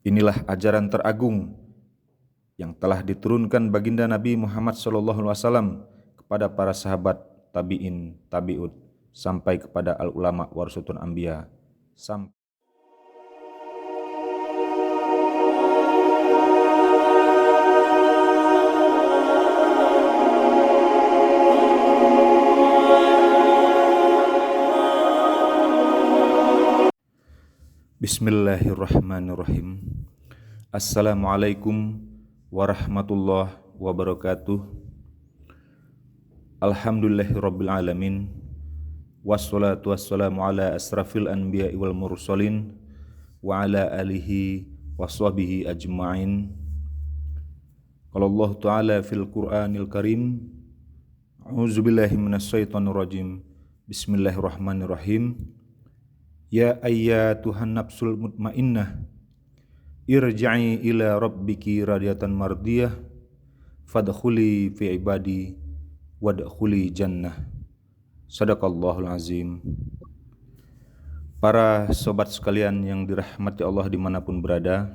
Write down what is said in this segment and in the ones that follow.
Inilah ajaran teragung yang telah diturunkan baginda Nabi Muhammad SAW kepada para sahabat, tabi'in, tabi'ud, sampai kepada al-ulama warasatul anbiya. Bismillahirrahmanirrahim. Assalamualaikum warahmatullahi wabarakatuh. Alhamdulillahirabbil alamin. Wassalatu wassalamu ala asrafil anbiya'i wal mursalin wa ala alihi washabihi ajma'in. Qala Allah Ta'ala fil Qur'anil Karim, a'udzubillahi minasyaitonir rajim. Bismillahirrahmanirrahim. Ya ayyatuhan nafsul mutmainnah, irji'i ila rabbiki radiyatan mardiyah, fadkhuli fi ibadi wadkhuli jannah. Sadaqallahul azim. Para sobat sekalian yang dirahmati Allah dimanapun berada,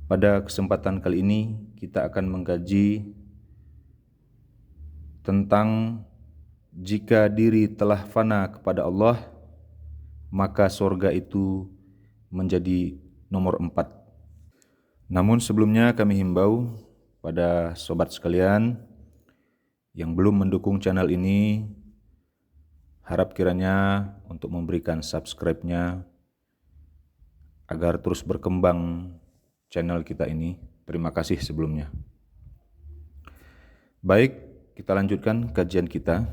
pada kesempatan kali ini kita akan mengkaji tentang jika diri telah fana kepada Allah, maka surga itu menjadi nomor 4. Namun sebelumnya kami himbau pada sobat sekalian yang belum mendukung channel ini, harap kiranya untuk memberikan subscribe-nya agar terus berkembang channel kita ini. Terima kasih sebelumnya. Baik, kita lanjutkan kajian kita.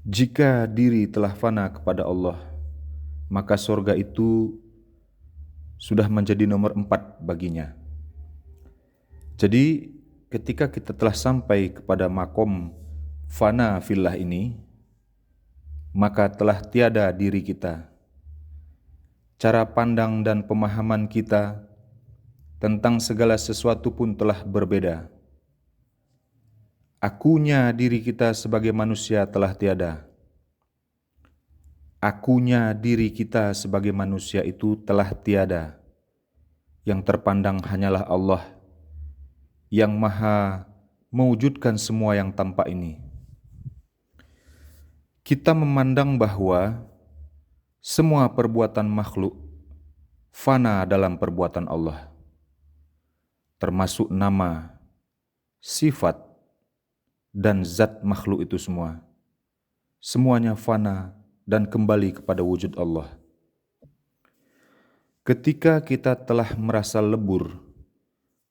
Jika diri telah fana kepada Allah, maka surga itu sudah menjadi nomor 4 baginya. Jadi ketika kita telah sampai kepada makom fana fillah ini, maka telah tiada diri kita. Cara pandang dan pemahaman kita tentang segala sesuatu pun telah berbeda. Akunya diri kita sebagai manusia telah tiada. Akunya diri kita sebagai manusia itu telah tiada. Yang terpandang hanyalah Allah yang maha mewujudkan semua yang tampak ini. Kita memandang bahwa semua perbuatan makhluk fana dalam perbuatan Allah, termasuk nama, sifat, dan zat makhluk itu semua. Semuanya fana dan kembali kepada wujud Allah. Ketika kita telah merasa lebur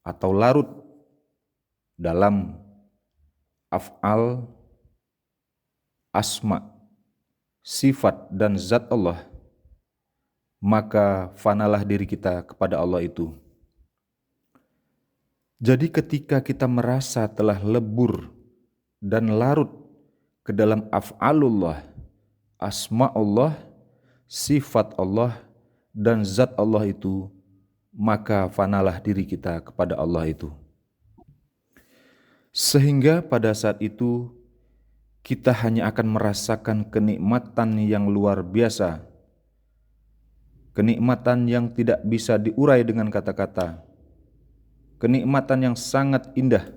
atau larut dalam af'al, asma, sifat, dan zat Allah, maka fanalah diri kita kepada Allah itu. Jadi ketika kita merasa telah lebur dan larut ke dalam af'alullah, asma Allah, sifat Allah, dan zat Allah itu, maka fanalah diri kita kepada Allah itu. Sehingga pada saat itu kita hanya akan merasakan kenikmatan yang luar biasa, kenikmatan yang tidak bisa diurai dengan kata-kata, kenikmatan yang sangat indah,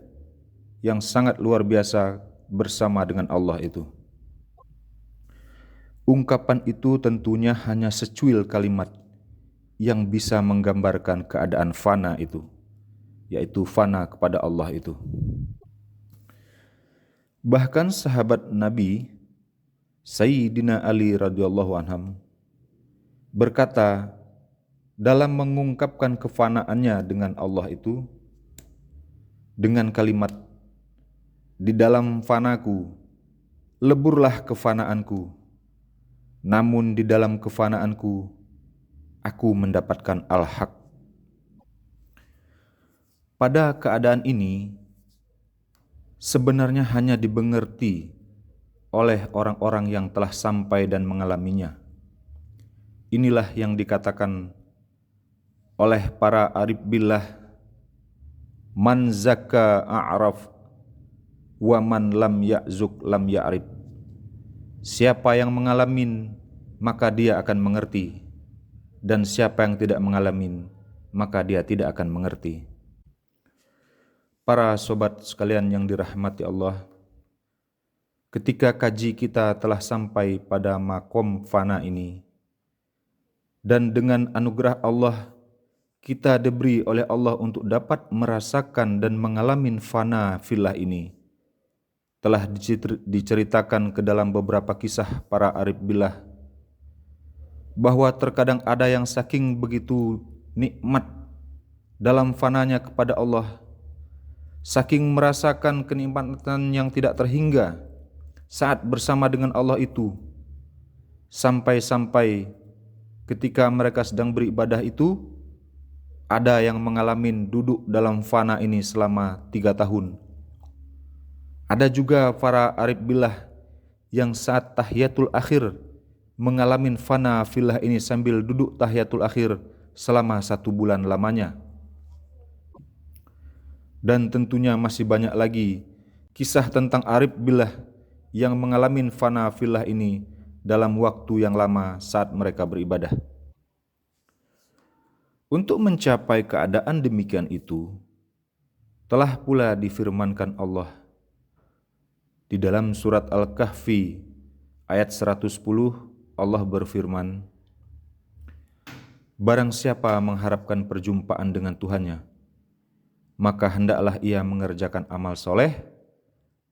yang sangat luar biasa bersama dengan Allah itu. Ungkapan itu tentunya hanya secuil kalimat yang bisa menggambarkan keadaan fana itu, yaitu fana kepada Allah itu. Bahkan sahabat Nabi Sayyidina Ali radhiyallahu anhu berkata dalam mengungkapkan kefanaannya dengan Allah itu dengan kalimat, di dalam fanaku leburlah kefanaanku, namun di dalam kefanaanku aku mendapatkan al-haq. Pada keadaan ini sebenarnya hanya dimengerti oleh orang-orang yang telah sampai dan mengalaminya. Inilah yang dikatakan oleh para arif billah, man zakka a'raf wa man lam ya'zuk lam ya'rif. Siapa yang mengalamin maka dia akan mengerti, dan siapa yang tidak mengalami, maka dia tidak akan mengerti. Para sobat sekalian yang dirahmati Allah, ketika kaji kita telah sampai pada makom fana ini, dan dengan anugerah Allah kita diberi oleh Allah untuk dapat merasakan dan mengalami fana fillah ini, telah diceritakan ke dalam beberapa kisah para arif billah bahwa terkadang ada yang saking begitu nikmat dalam fananya kepada Allah, saking merasakan kenikmatan yang tidak terhingga saat bersama dengan Allah itu, sampai-sampai ketika mereka sedang beribadah itu, ada yang mengalami duduk dalam fana ini selama 3 tahun. Ada juga para arif billah yang saat tahiyatul akhir mengalami fana fillah ini sambil duduk tahiyatul akhir selama 1 bulan lamanya. Dan tentunya masih banyak lagi kisah tentang arif billah yang mengalami fana fillah ini dalam waktu yang lama saat mereka beribadah. Untuk mencapai keadaan demikian itu, telah pula difirmankan Allah di dalam surat Al-Kahfi ayat 110. Allah berfirman, barang siapa mengharapkan perjumpaan dengan Tuhannya, maka hendaklah ia mengerjakan amal soleh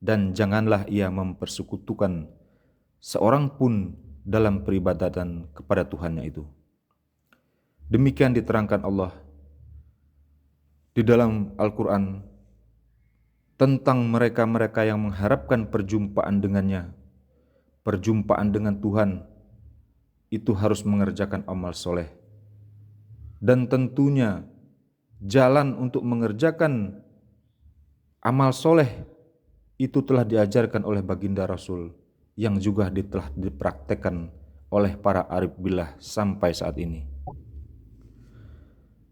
dan janganlah ia mempersekutukan seorang pun dalam peribadatan kepada Tuhannya itu. Demikian diterangkan Allah di dalam Al-Quran tentang mereka-mereka yang mengharapkan perjumpaan dengannya. Perjumpaan dengan Tuhan itu harus mengerjakan amal soleh. Dan tentunya jalan untuk mengerjakan amal soleh itu telah diajarkan oleh baginda Rasul yang juga telah dipraktekkan oleh para arif billah sampai saat ini.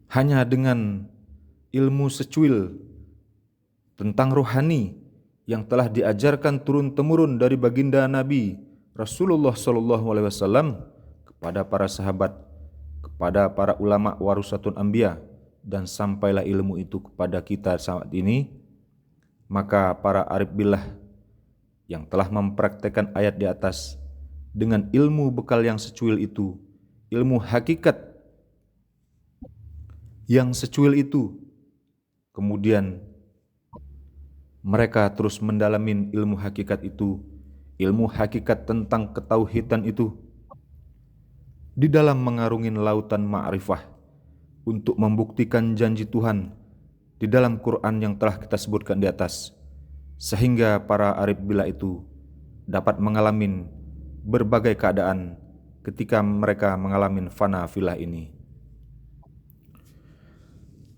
Hanya dengan ilmu secuil tentang rohani yang telah diajarkan turun-temurun dari baginda Nabi Rasulullah SAW kepada para sahabat, kepada para ulama warasatun anbiya, dan sampailah ilmu itu kepada kita saat ini, maka para arif billah yang telah mempraktekkan ayat di atas dengan ilmu bekal yang secuil itu, ilmu hakikat yang secuil itu, kemudian mereka terus mendalami ilmu hakikat itu, ilmu hakikat tentang ketauhidan itu, di dalam mengarungin lautan ma'rifah untuk membuktikan janji Tuhan di dalam Quran yang telah kita sebutkan di atas, sehingga para arif billah itu dapat mengalami berbagai keadaan ketika mereka mengalami fana fillah ini.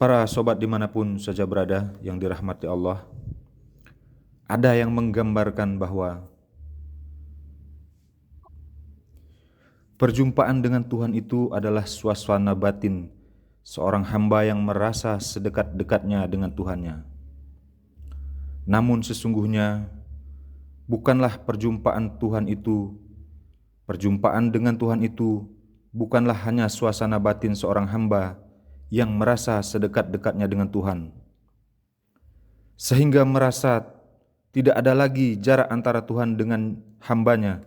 Para sobat dimanapun saja berada yang dirahmati Allah, ada yang menggambarkan bahwa perjumpaan dengan Tuhan itu adalah suasana batin seorang hamba yang merasa sedekat-dekatnya dengan Tuhannya. Namun sesungguhnya bukanlah perjumpaan dengan Tuhan itu bukanlah hanya suasana batin seorang hamba yang merasa sedekat-dekatnya dengan Tuhan, sehingga merasa tidak ada lagi jarak antara Tuhan dengan hambanya,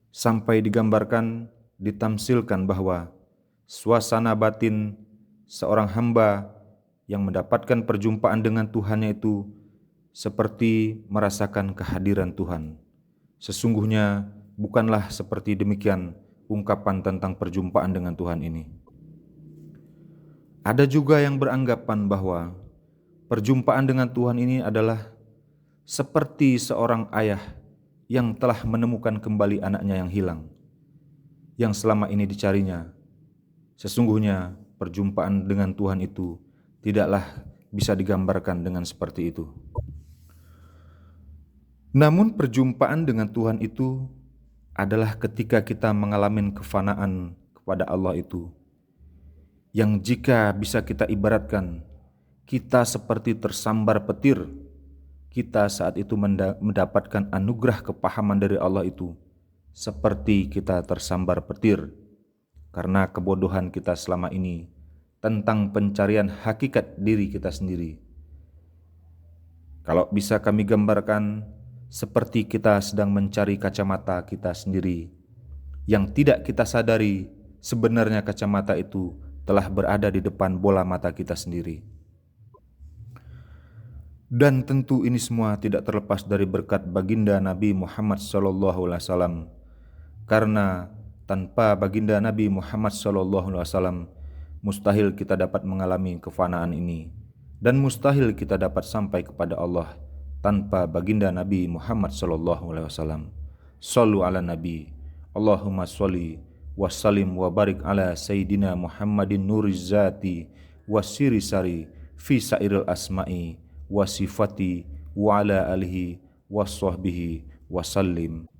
sampai digambarkan, ditamsilkan bahwa suasana batin seorang hamba yang mendapatkan perjumpaan dengan Tuhannya itu seperti merasakan kehadiran Tuhan. Sesungguhnya bukanlah seperti demikian ungkapan tentang perjumpaan dengan Tuhan ini. Ada juga yang beranggapan bahwa perjumpaan dengan Tuhan ini adalah seperti seorang ayah yang telah menemukan kembali anaknya yang hilang, yang selama ini dicarinya. Sesungguhnya perjumpaan dengan Tuhan itu tidaklah bisa digambarkan dengan seperti itu. Namun perjumpaan dengan Tuhan itu adalah ketika kita mengalami kefanaan kepada Allah itu, yang jika bisa kita ibaratkan, kita seperti tersambar petir. Kita saat itu mendapatkan anugerah kepahaman dari Allah itu seperti kita tersambar petir karena kebodohan kita selama ini tentang pencarian hakikat diri kita sendiri. Kalau bisa kami gambarkan, seperti kita sedang mencari kacamata kita sendiri, yang tidak kita sadari sebenarnya kacamata itu telah berada di depan bola mata kita sendiri. Dan tentu ini semua tidak terlepas dari berkat baginda Nabi Muhammad SAW, karena tanpa baginda Nabi Muhammad SAW mustahil kita dapat mengalami kefanaan ini, dan mustahil kita dapat sampai kepada Allah tanpa baginda Nabi Muhammad SAW. Sallu ala Nabi, Allahumma sholli wa sallim wa barik ala Sayyidina Muhammadin nuriz zati wa siri sari fi sairil asma'i wa sifati wa ala alihi wa sahbihi wa sallim.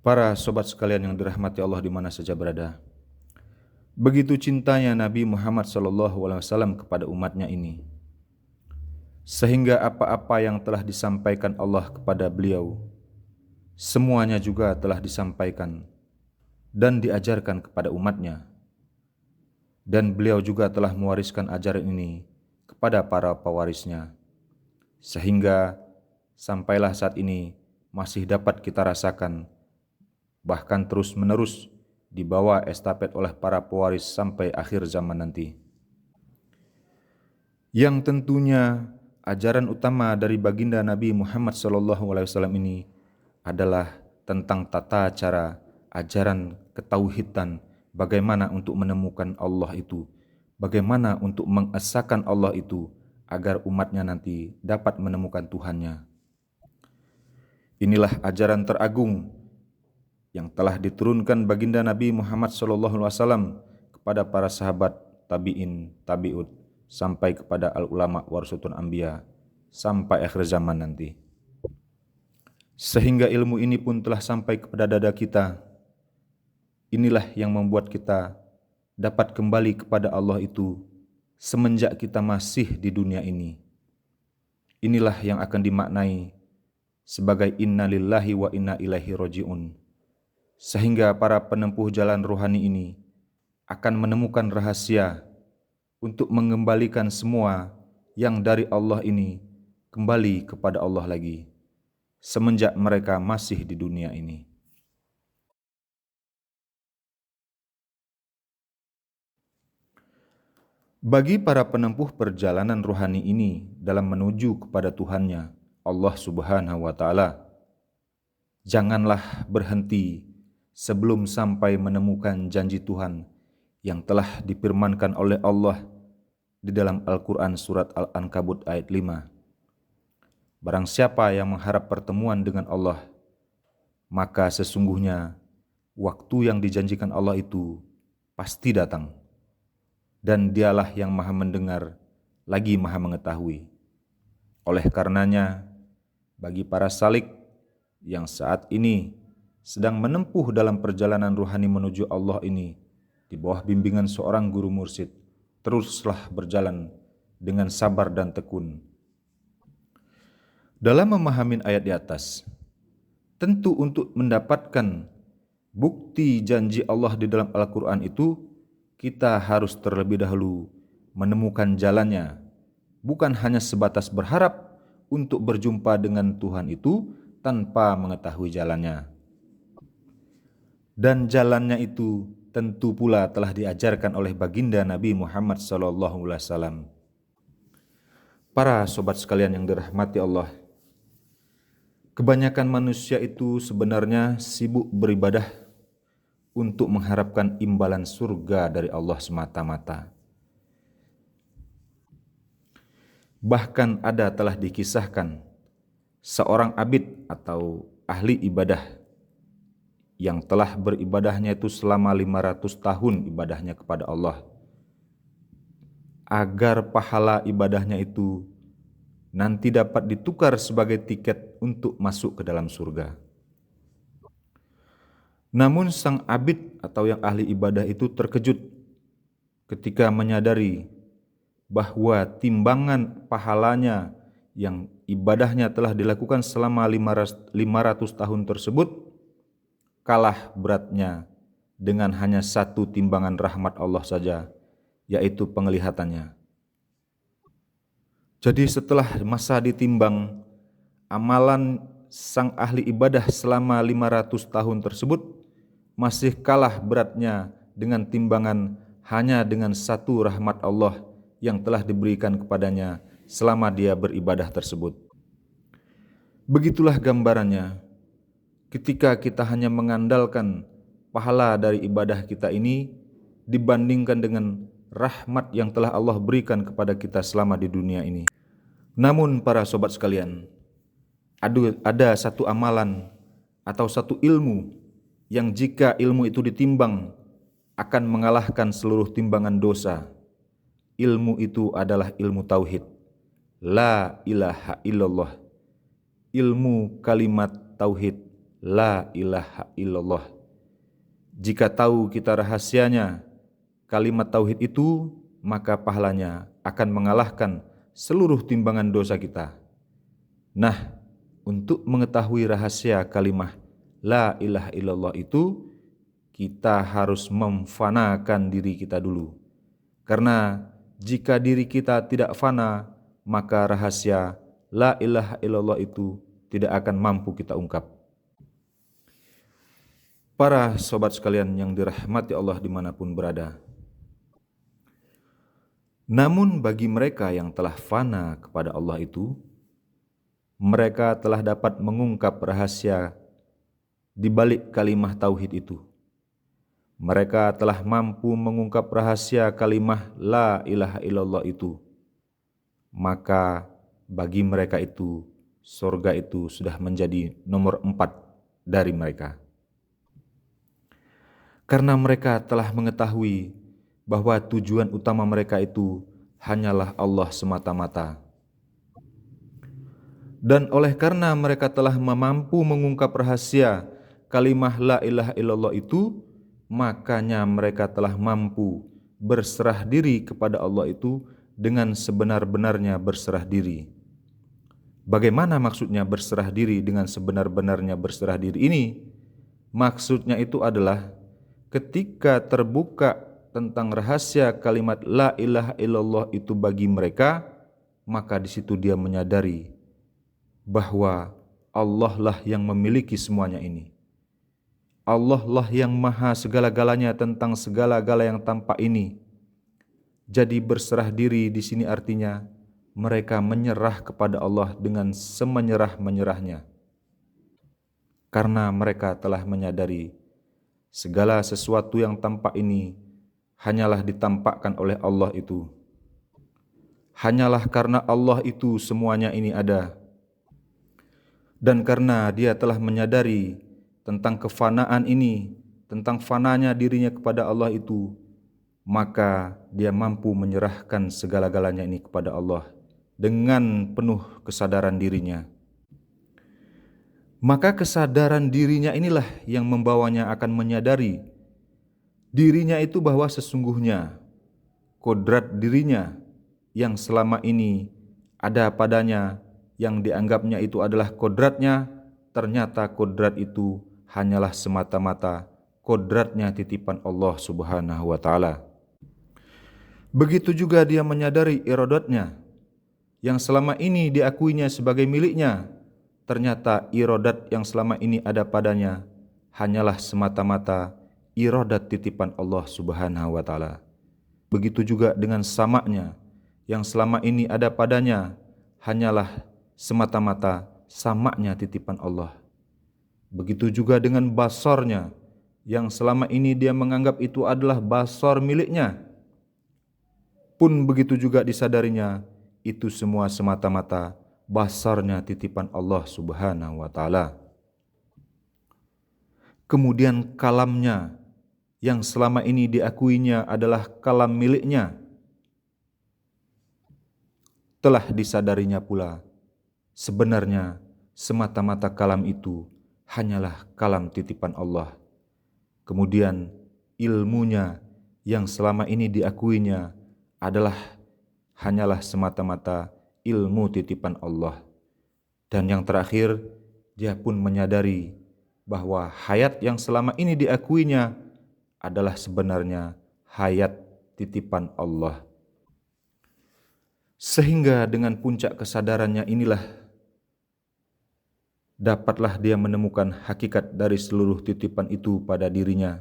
Para sobat sekalian yang dirahmati Allah di mana saja berada, begitu cintanya Nabi Muhammad SAW kepada umatnya ini, sehingga apa-apa yang telah disampaikan Allah kepada beliau, semuanya juga telah disampaikan dan diajarkan kepada umatnya. Dan beliau juga telah mewariskan ajaran ini kepada para pewarisnya, sehingga sampailah saat ini masih dapat kita rasakan, bahkan terus menerus dibawa estafet oleh para pewaris sampai akhir zaman nanti. Yang tentunya ajaran utama dari baginda Nabi Muhammad SAW ini adalah tentang tata cara ajaran ketauhidan, bagaimana untuk menemukan Allah itu, bagaimana untuk mengesahkan Allah itu agar umatnya nanti dapat menemukan Tuhannya. Inilah ajaran teragung yang telah diturunkan baginda Nabi Muhammad SAW kepada para sahabat, tabi'in, tabi'ud, sampai kepada al-ulama warasatul anbiya, sampai akhir zaman nanti. Sehingga ilmu ini pun telah sampai kepada dada kita. Inilah yang membuat kita dapat kembali kepada Allah itu semenjak kita masih di dunia ini. Inilah yang akan dimaknai sebagai inna lillahi wa inna ilaihi raji'un. Sehingga para penempuh jalan rohani ini akan menemukan rahasia untuk mengembalikan semua yang dari Allah ini kembali kepada Allah lagi, semenjak mereka masih di dunia ini. Bagi para penempuh perjalanan rohani ini dalam menuju kepada Tuhannya, Allah Subhanahu wa Ta'ala, janganlah berhenti sebelum sampai menemukan janji Tuhan yang telah difirmankan oleh Allah di dalam Al-Quran surat Al-Ankabut ayat 5. Barang siapa yang mengharap pertemuan dengan Allah, maka sesungguhnya waktu yang dijanjikan Allah itu pasti datang. Dan dialah yang maha mendengar lagi maha mengetahui. Oleh karenanya, bagi para salik yang saat ini sedang menempuh dalam perjalanan rohani menuju Allah ini, di bawah bimbingan seorang guru mursyid, teruslah berjalan dengan sabar dan tekun. Dalam memahami ayat di atas, tentu untuk mendapatkan bukti janji Allah di dalam Al-Quran itu, kita harus terlebih dahulu menemukan jalannya, bukan hanya sebatas berharap untuk berjumpa dengan Tuhan itu tanpa mengetahui jalannya. Dan jalannya itu tentu pula telah diajarkan oleh baginda Nabi Muhammad SAW. Para sobat sekalian yang dirahmati Allah, kebanyakan manusia itu sebenarnya sibuk beribadah untuk mengharapkan imbalan surga dari Allah semata-mata. Bahkan ada telah dikisahkan seorang abid atau ahli ibadah yang telah beribadahnya itu selama 500 tahun ibadahnya kepada Allah, agar pahala ibadahnya itu nanti dapat ditukar sebagai tiket untuk masuk ke dalam surga. Namun sang abid atau yang ahli ibadah itu terkejut ketika menyadari bahwa timbangan pahalanya yang ibadahnya telah dilakukan selama 500 tahun tersebut kalah beratnya dengan hanya satu timbangan rahmat Allah saja, yaitu penglihatannya. Jadi setelah masa ditimbang, amalan sang ahli ibadah selama 500 tahun tersebut masih kalah beratnya dengan timbangan hanya dengan satu rahmat Allah yang telah diberikan kepadanya selama dia beribadah tersebut. Begitulah gambarannya ketika kita hanya mengandalkan pahala dari ibadah kita ini dibandingkan dengan rahmat yang telah Allah berikan kepada kita selama di dunia ini. Namun para sobat sekalian, ada satu amalan atau satu ilmu yang jika ilmu itu ditimbang akan mengalahkan seluruh timbangan dosa. Ilmu itu adalah ilmu tauhid. La ilaha illallah. Ilmu kalimat tauhid. La ilaha illallah. Jika tahu kita rahasianya kalimat tauhid itu, maka pahalanya akan mengalahkan seluruh timbangan dosa kita. Nah, untuk mengetahui rahasia kalimat La ilaha illallah itu, kita harus memfanakan diri kita dulu. Karena jika diri kita tidak fana, maka rahasia La ilaha illallah itu tidak akan mampu kita ungkap. Para sobat sekalian yang dirahmati Allah dimanapun berada. Namun bagi mereka yang telah fana kepada Allah itu, mereka telah dapat mengungkap rahasia di balik kalimah tauhid itu. Mereka telah mampu mengungkap rahasia kalimah La ilaha illallah itu. Maka bagi mereka itu, surga itu sudah menjadi nomor 4 dari mereka. Karena mereka telah mengetahui bahwa tujuan utama mereka itu hanyalah Allah semata-mata. Dan oleh karena mereka telah mampu mengungkap rahasia kalimah La ilaha illallah itu, makanya mereka telah mampu berserah diri kepada Allah itu dengan sebenar-benarnya berserah diri. Bagaimana maksudnya berserah diri dengan sebenar-benarnya berserah diri ini? Maksudnya itu adalah ketika terbuka tentang rahasia kalimat La ilaha illallah itu bagi mereka, maka di situ dia menyadari bahwa Allah lah yang memiliki semuanya ini. Allah lah yang maha segala-galanya tentang segala-gala yang tampak ini. Jadi berserah diri di sini artinya mereka menyerah kepada Allah dengan semenyerah-menyerahnya. Karena mereka telah menyadari segala sesuatu yang tampak ini hanyalah ditampakkan oleh Allah itu. Hanyalah karena Allah itu semuanya ini ada. Dan karena dia telah menyadari tentang kefanaan ini, tentang fananya dirinya kepada Allah itu, maka dia mampu menyerahkan segala-galanya ini kepada Allah dengan penuh kesadaran dirinya. Maka kesadaran dirinya inilah yang membawanya akan menyadari dirinya itu bahwa sesungguhnya kodrat dirinya yang selama ini ada padanya, yang dianggapnya itu adalah kodratnya, ternyata kodrat itu hanyalah semata-mata kodratnya titipan Allah Subhanahu wa Ta'ala. Begitu juga dia menyadari iradatnya yang selama ini diakuinya sebagai miliknya, ternyata iradat yang selama ini ada padanya hanyalah semata-mata iradat titipan Allah Subhanahu wa Ta'ala. Begitu juga dengan samaknya yang selama ini ada padanya hanyalah semata-mata samaknya titipan Allah. Begitu juga dengan basarnya yang selama ini dia menganggap itu adalah basar miliknya, pun begitu juga disadarinya itu semua semata-mata basarnya titipan Allah Subhanahu wa Ta'ala. Kemudian kalamnya yang selama ini diakuinya adalah kalam miliknya, telah disadarinya pula sebenarnya semata-mata kalam itu hanyalah kalam titipan Allah. Kemudian ilmunya yang selama ini diakuinya adalah hanyalah semata-mata ilmu titipan Allah. Dan yang terakhir, dia pun menyadari bahwa hayat yang selama ini diakuinya adalah sebenarnya hayat titipan Allah. Sehingga dengan puncak kesadarannya inilah dapatlah dia menemukan hakikat dari seluruh titipan itu pada dirinya.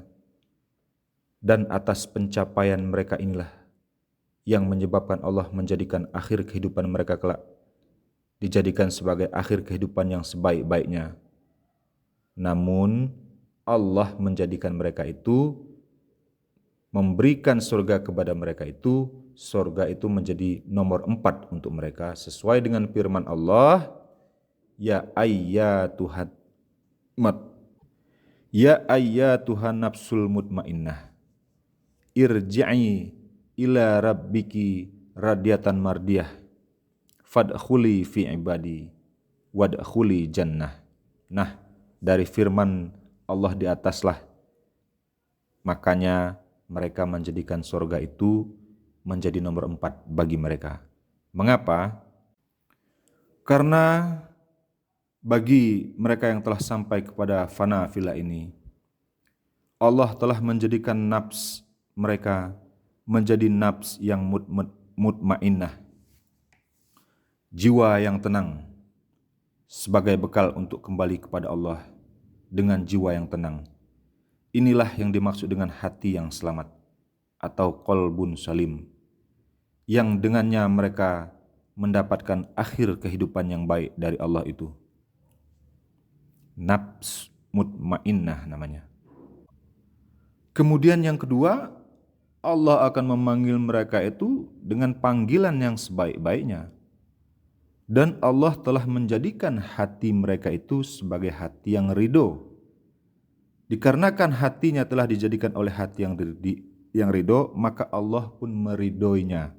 Dan atas pencapaian mereka inilah yang menyebabkan Allah menjadikan akhir kehidupan mereka kelak dijadikan sebagai akhir kehidupan yang sebaik-baiknya. Namun Allah menjadikan mereka itu, memberikan surga kepada mereka itu, surga itu menjadi nomor 4 untuk mereka sesuai dengan firman Allah, ya ayyatuhan nafsul mutmainnah irji'i ila rabbiki radiyatan mardiyah fadkhuli fi ibadi wadkhuli jannah. Nah, dari firman Allah di ataslah makanya mereka menjadikan surga itu menjadi nomor 4 bagi mereka. Mengapa? Karena bagi mereka yang telah sampai kepada fana fillah ini, Allah telah menjadikan nafs mereka menjadi nafs yang mutmainnah, jiwa yang tenang, sebagai bekal untuk kembali kepada Allah dengan jiwa yang tenang. Inilah yang dimaksud dengan hati yang selamat atau qalbun salim, yang dengannya mereka mendapatkan akhir kehidupan yang baik dari Allah itu. Nafs mutmainnah namanya. Kemudian yang kedua, Allah akan memanggil mereka itu dengan panggilan yang sebaik-baiknya. Dan Allah telah menjadikan hati mereka itu sebagai hati yang ridho. Dikarenakan hatinya telah dijadikan oleh hati yang ridho, maka Allah pun meridhoinya.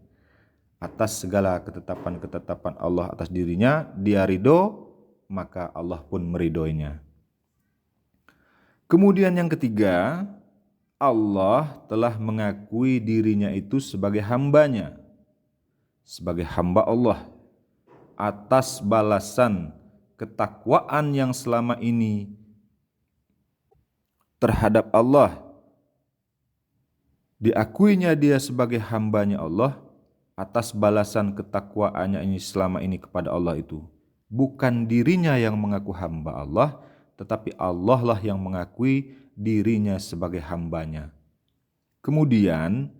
Atas segala ketetapan-ketetapan Allah atas dirinya, dia ridho, maka Allah pun meridhoinya. Kemudian yang ketiga, Allah telah mengakui dirinya itu sebagai hambanya, sebagai hamba Allah, atas balasan ketakwaan yang selama ini terhadap Allah. Diakuinya dia sebagai hambanya Allah atas balasan ketakwaannya ini selama ini kepada Allah itu. Bukan dirinya yang mengaku hamba Allah, tetapi Allah lah yang mengakui dirinya sebagai hambanya. Kemudian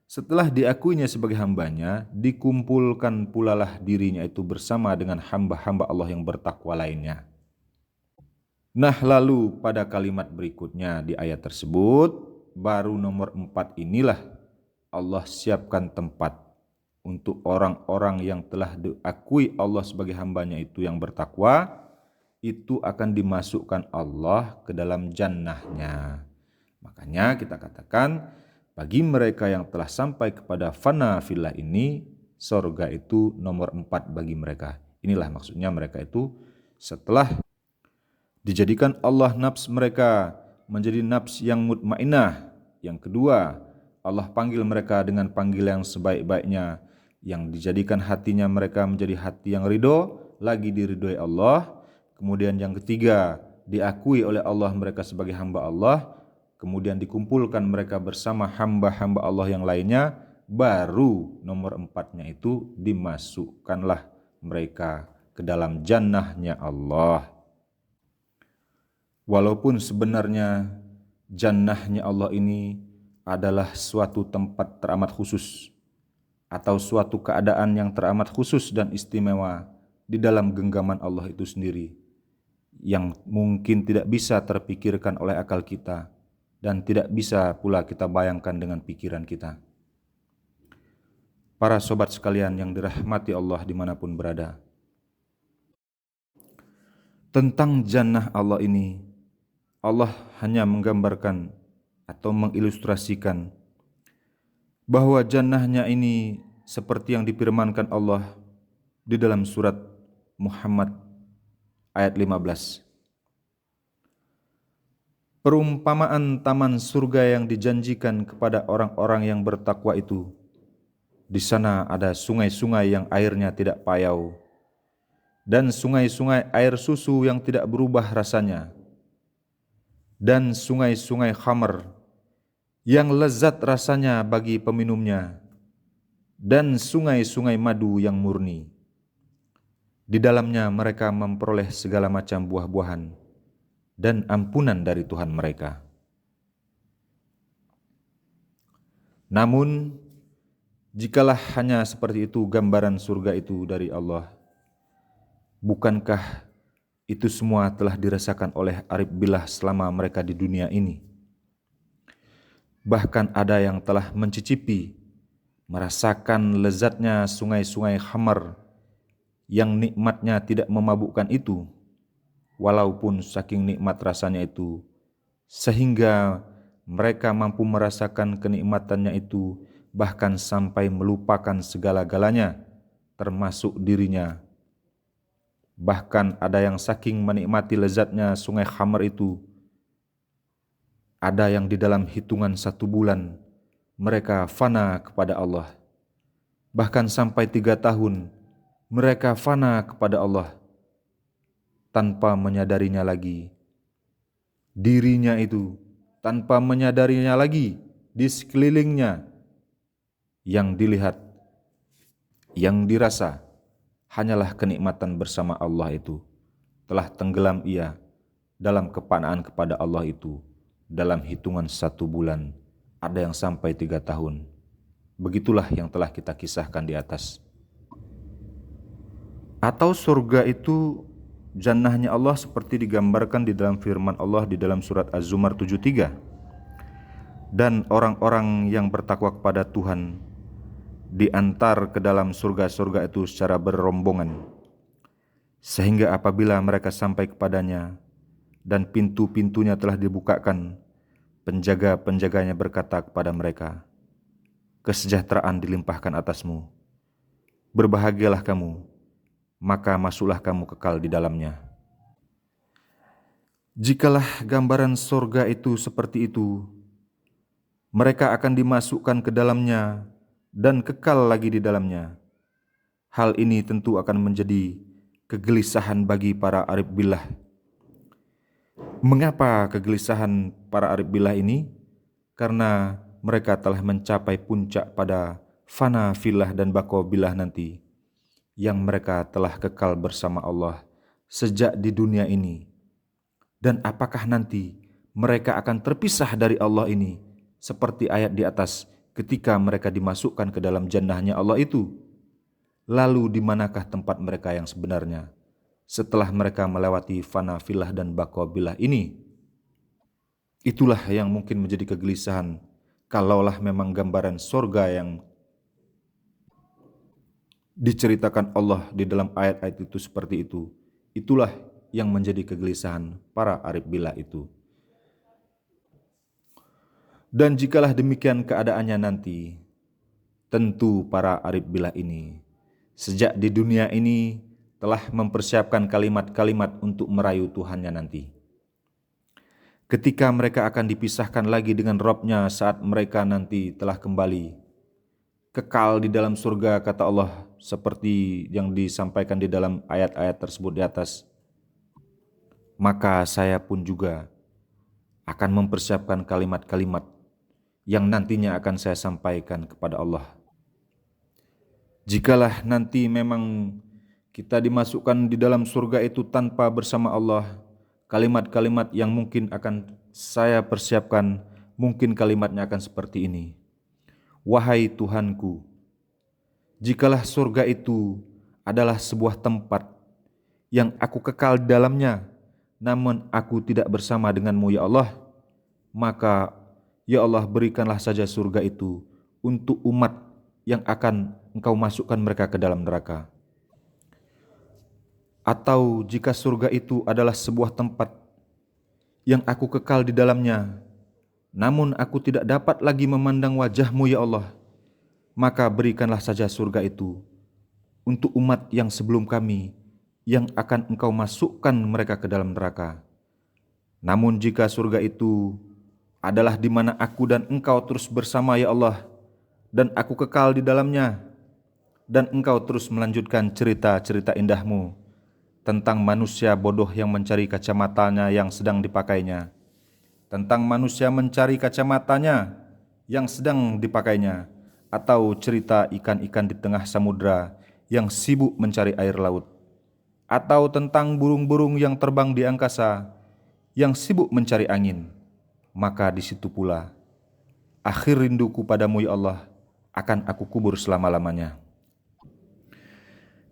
setelah diakuinya sebagai hambanya, dikumpulkan pulalah dirinya itu bersama dengan hamba-hamba Allah yang bertakwa lainnya. Nah, lalu pada kalimat berikutnya di ayat tersebut, baru nomor 4 inilah Allah siapkan tempat untuk orang-orang yang telah diakui Allah sebagai hambanya itu yang bertakwa, itu akan dimasukkan Allah ke dalam jannahnya. Makanya kita katakan bagi mereka yang telah sampai kepada fana fillah ini, surga itu nomor 4 bagi mereka. Inilah maksudnya mereka itu setelah dijadikan Allah nafs mereka menjadi nafs yang mutmainnah. Yang kedua, Allah panggil mereka dengan panggilan yang sebaik-baiknya, yang dijadikan hatinya mereka menjadi hati yang ridho, lagi diridhoi Allah. Kemudian yang ketiga, diakui oleh Allah mereka sebagai hamba Allah. Kemudian dikumpulkan mereka bersama hamba-hamba Allah yang lainnya. Baru nomor 4-nya itu dimasukkanlah mereka ke dalam jannahnya Allah. Walaupun sebenarnya jannahnya Allah ini adalah suatu tempat teramat khusus, atau suatu keadaan yang teramat khusus dan istimewa di dalam genggaman Allah itu sendiri, yang mungkin tidak bisa terpikirkan oleh akal kita dan tidak bisa pula kita bayangkan dengan pikiran kita. Para sobat sekalian yang dirahmati Allah dimanapun berada, tentang jannah Allah ini, Allah hanya menggambarkan atau mengilustrasikan bahwa jannahnya ini seperti yang difirmankan Allah di dalam surat Muhammad ayat 15. Perumpamaan taman surga yang dijanjikan kepada orang-orang yang bertakwa itu, di sana ada sungai-sungai yang airnya tidak payau, dan sungai-sungai air susu yang tidak berubah rasanya, dan sungai-sungai khamr yang lezat rasanya bagi peminumnya, dan sungai-sungai madu yang murni. Di dalamnya mereka memperoleh segala macam buah-buahan dan ampunan dari Tuhan mereka. Namun, jikalah hanya seperti itu gambaran surga itu dari Allah, bukankah itu semua telah dirasakan oleh arif billah selama mereka di dunia ini? Bahkan ada yang telah mencicipi, merasakan lezatnya sungai-sungai khamar yang nikmatnya tidak memabukkan itu, walaupun saking nikmat rasanya itu, sehingga mereka mampu merasakan kenikmatannya itu bahkan sampai melupakan segala-galanya, termasuk dirinya. Bahkan ada yang saking menikmati lezatnya sungai khamar itu, ada yang di dalam hitungan 1 bulan mereka fana kepada Allah. Bahkan sampai 3 tahun mereka fana kepada Allah tanpa menyadarinya lagi. Dirinya itu tanpa menyadarinya lagi di sekelilingnya, yang dilihat, yang dirasa hanyalah kenikmatan bersama Allah itu. Telah tenggelam ia dalam kepanaan kepada Allah itu dalam hitungan 1 bulan, ada yang sampai 3 tahun. Begitulah yang telah kita kisahkan di atas. Atau surga itu jannahnya Allah seperti digambarkan di dalam firman Allah di dalam surat Az-Zumar 73. Dan orang-orang yang bertakwa kepada Tuhan diantar ke dalam surga-surga itu secara berombongan, sehingga apabila mereka sampai kepadanya dan pintu-pintunya telah dibukakan, penjaga-penjaganya berkata kepada mereka, "Kesejahteraan dilimpahkan atasmu, berbahagialah kamu, maka masuklah kamu kekal di dalamnya." Jikalah gambaran surga itu seperti itu, mereka akan dimasukkan ke dalamnya dan kekal lagi di dalamnya. Hal ini tentu akan menjadi kegelisahan bagi para arif billah. Mengapa kegelisahan para arif billah ini? Karena mereka telah mencapai puncak pada fana fillah dan baqo billah nanti, yang mereka telah kekal bersama Allah sejak di dunia ini. Dan apakah nanti mereka akan terpisah dari Allah ini seperti ayat di atas ketika mereka dimasukkan ke dalam jannahnya Allah itu? Lalu di manakah tempat mereka yang sebenarnya setelah mereka melewati fana fillah dan baqo billah ini? Itulah yang mungkin menjadi kegelisahan kalaulah memang gambaran surga yang diceritakan Allah di dalam ayat-ayat itu seperti itu. Itulah yang menjadi kegelisahan para arif billah itu. Dan jikalah demikian keadaannya nanti, tentu para arif billah ini sejak di dunia ini telah mempersiapkan kalimat-kalimat untuk merayu Tuhannya nanti. Ketika mereka akan dipisahkan lagi dengan Rabb-Nya saat mereka nanti telah kembali kekal di dalam surga, kata Allah, seperti yang disampaikan di dalam ayat-ayat tersebut di atas. Maka saya pun juga akan mempersiapkan kalimat-kalimat yang nantinya akan saya sampaikan kepada Allah. Jikalah nanti memang kita dimasukkan di dalam surga itu tanpa bersama Allah, kalimat-kalimat yang mungkin akan saya persiapkan, mungkin kalimatnya akan seperti ini. Wahai Tuhanku, jikalah surga itu adalah sebuah tempat yang aku kekal di dalamnya, namun aku tidak bersama denganmu ya Allah, maka ya Allah berikanlah saja surga itu untuk umat yang akan Engkau masukkan mereka ke dalam neraka. Atau jika surga itu adalah sebuah tempat yang aku kekal di dalamnya, namun aku tidak dapat lagi memandang wajah-Mu ya Allah, maka berikanlah saja surga itu untuk umat yang sebelum kami, yang akan Engkau masukkan mereka ke dalam neraka. Namun jika surga itu adalah di mana aku dan Engkau terus bersama ya Allah, dan aku kekal di dalamnya, dan Engkau terus melanjutkan cerita-cerita indah-Mu tentang manusia bodoh yang mencari kacamatanya yang sedang dipakainya, tentang manusia mencari kacamatanya yang sedang dipakainya, atau cerita ikan-ikan di tengah samudra yang sibuk mencari air laut, atau tentang burung-burung yang terbang di angkasa yang sibuk mencari angin, maka di situ pula akhir rinduku padamu ya Allah akan aku kubur selama-lamanya.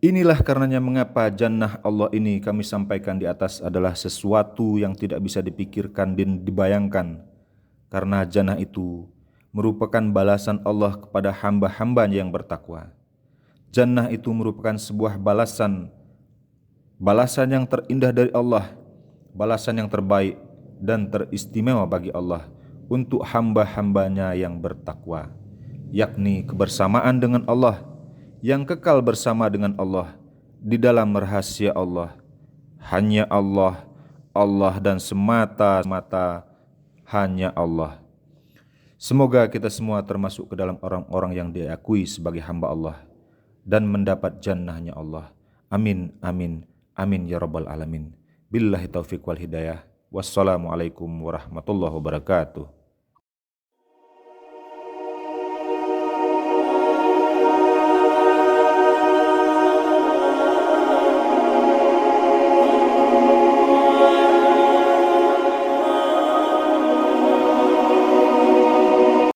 Inilah karenanya mengapa jannah Allah ini kami sampaikan di atas adalah sesuatu yang tidak bisa dipikirkan dan dibayangkan, karena jannah itu merupakan balasan Allah kepada hamba-hambanya yang bertakwa. Jannah itu merupakan sebuah balasan yang terindah dari Allah, balasan yang terbaik dan teristimewa bagi Allah untuk hamba-hambanya yang bertakwa, yakni kebersamaan dengan Allah, yang kekal bersama dengan Allah di dalam rahasia Allah. Hanya Allah, Allah dan semata-mata hanya Allah. Semoga kita semua termasuk ke dalam orang-orang yang diakui sebagai hamba Allah dan mendapat jannahnya Allah. Amin, amin, amin ya rabbal alamin. Billahi taufiq wal hidayah. Wassalamualaikum warahmatullahi wabarakatuh.